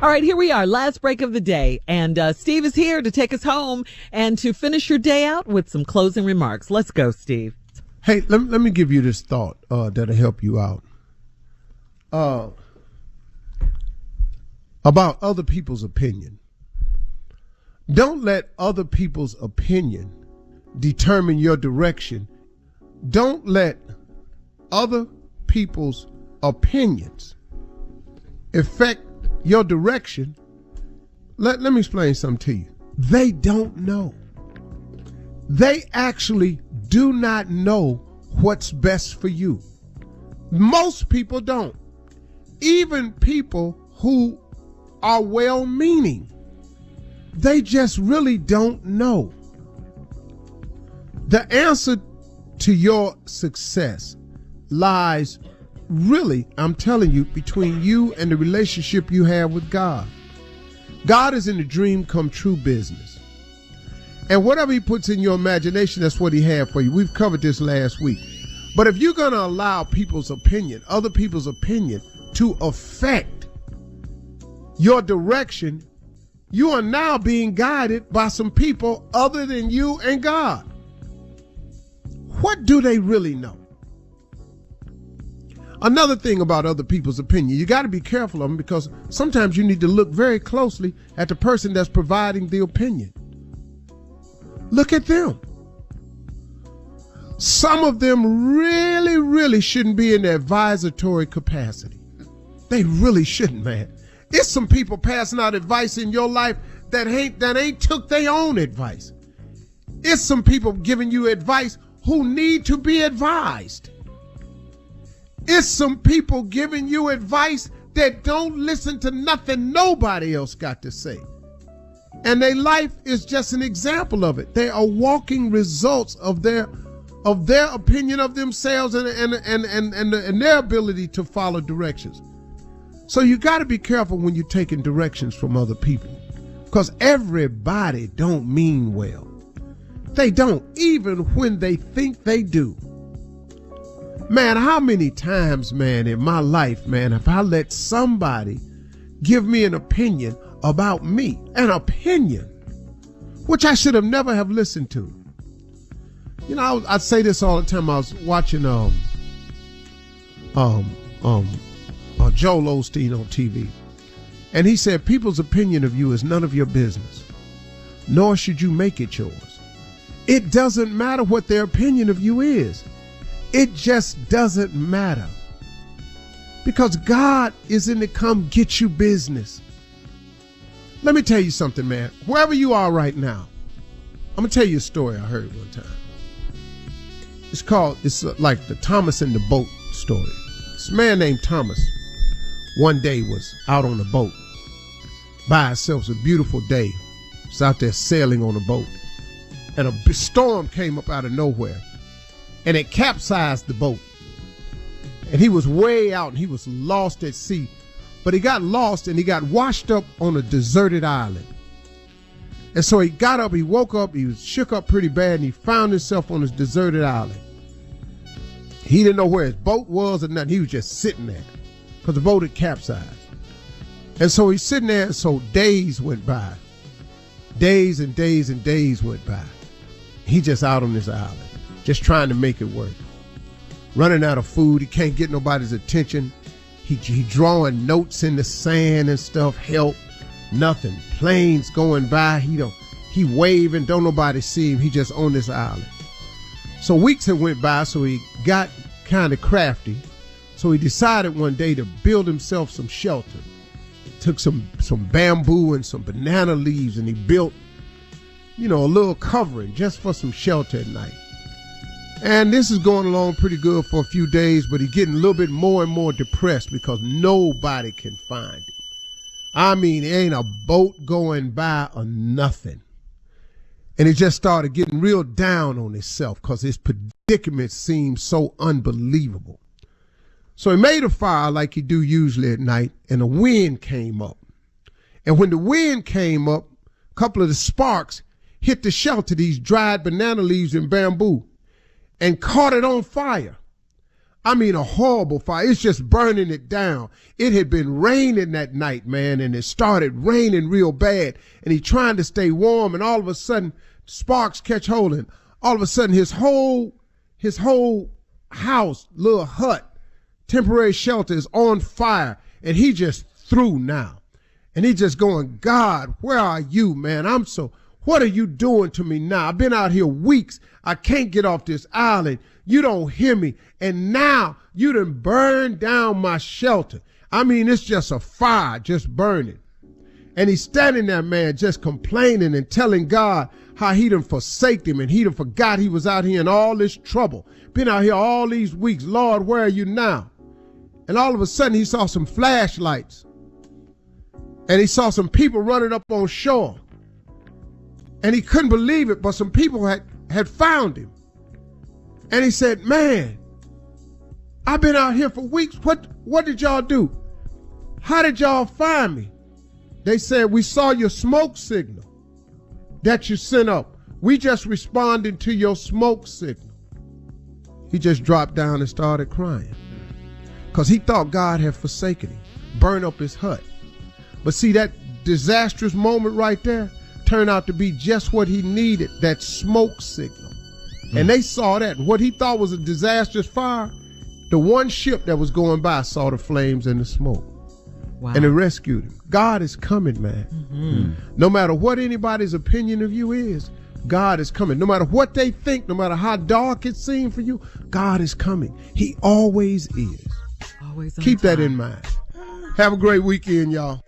All right, here we are, last break of the day. And Steve is here to take us home and to finish your day out with some closing remarks. Let's go, Steve. Hey, let me give you this thought that'll help you out. About other people's opinion. Don't let other people's opinion determine your direction. Don't let other people's opinions affect your direction. Let me explain something to you. They don't know. They actually do not know what's best for you. Most people don't. Even people who are well-meaning, they just really don't know. The answer to your success lies really, I'm telling you, between you and the relationship you have with God. God is in the dream come true business. And whatever he puts in your imagination, that's what he had for you. We've covered this last week. But if you're going to allow people's opinion, other people's opinion, to affect your direction, you are now being guided by some people other than you and God. What do they really know? Another thing about other people's opinion, you got to be careful of them, because sometimes you need to look very closely at the person that's providing the opinion. Look at them. Some of them really, really shouldn't be in the advisory capacity. They really shouldn't, man. It's some people passing out advice in your life that ain't took their own advice. It's some people giving you advice who need to be advised. It's some people giving you advice that don't listen to nothing nobody else got to say. And their life is just an example of it. They are walking results of their opinion of themselves and their ability to follow directions. So you got to be careful when you're taking directions from other people, because everybody don't mean well. They don't, even when they think they do. Man, how many times, man, in my life, man, have I let somebody give me an opinion about me, an opinion which I should have never have listened to. You know, I say this all the time. I was watching Joel Osteen on TV, and he said, people's opinion of you is none of your business, nor should you make it yours. It doesn't matter what their opinion of you is. It just doesn't matter, because God is in the come get you business. Let me tell you something, man. Wherever you are right now, I'm gonna tell you a story I heard one time. It's like the Thomas and the boat story. This man named Thomas one day was out on a boat by himself. It was a beautiful day. He was out there sailing on a boat, and a big storm came up out of nowhere, and it capsized the boat. And he was way out, and he was lost at sea. But he got lost, and he got washed up on a deserted island. And so he got up, he woke up, he was shook up pretty bad, and he found himself on this deserted island. He didn't know where his boat was or nothing. He was just sitting there because the boat had capsized. And so he's sitting there, and so days went by. Days and days and days went by. He just out on this island, just trying to make it work. Running out of food, he can't get nobody's attention. He drawing notes in the sand and stuff, help, nothing. Planes going by, he waving, don't nobody see him. He just on this island. So weeks had went by, so he got kind of crafty. So he decided one day to build himself some shelter. Took some bamboo and some banana leaves, and he built, a little covering just for some shelter at night. And this is going along pretty good for a few days, but he's getting a little bit more and more depressed because nobody can find him. I mean, there ain't a boat going by or nothing. And he just started getting real down on himself because his predicament seemed so unbelievable. So he made a fire like he do usually at night, and a wind came up. And when the wind came up, a couple of the sparks hit the shelter, these dried banana leaves and bamboo, and caught it on fire. I mean, a horrible fire. It's just burning it down. It had been raining that night, man, and it started raining real bad. And he trying to stay warm, and all of a sudden, sparks catch hold of him. All of a sudden, his whole house, little hut, temporary shelter is on fire, and he just through now. And he just going, God, where are you, man? What are you doing to me now? I've been out here weeks. I can't get off this island. You don't hear me. And now you done burned down my shelter. I mean, it's just a fire just burning. And he's standing there, man, just complaining and telling God how he done forsaked him and he done forgot he was out here in all this trouble. Been out here all these weeks. Lord, where are you now? And all of a sudden he saw some flashlights. And he saw some people running up on shore. And he couldn't believe it, but some people had found him. And he said, man, I've been out here for weeks. What did y'all do? How did y'all find me? They said, we saw your smoke signal that you sent up. We just responded to your smoke signal. He just dropped down and started crying because he thought God had forsaken him, burned up his hut. But see, that disastrous moment right there turned out to be just what he needed, that smoke signal. And they saw that. What he thought was a disastrous fire, the one ship that was going by saw the flames and the smoke. Wow. And it rescued him. God is coming, man. Mm-hmm. No matter what anybody's opinion of you is, God is coming. No matter what they think, no matter how dark it seems for you, God is coming. He always is. Always on Keep time. that in mind. Have a great weekend, y'all.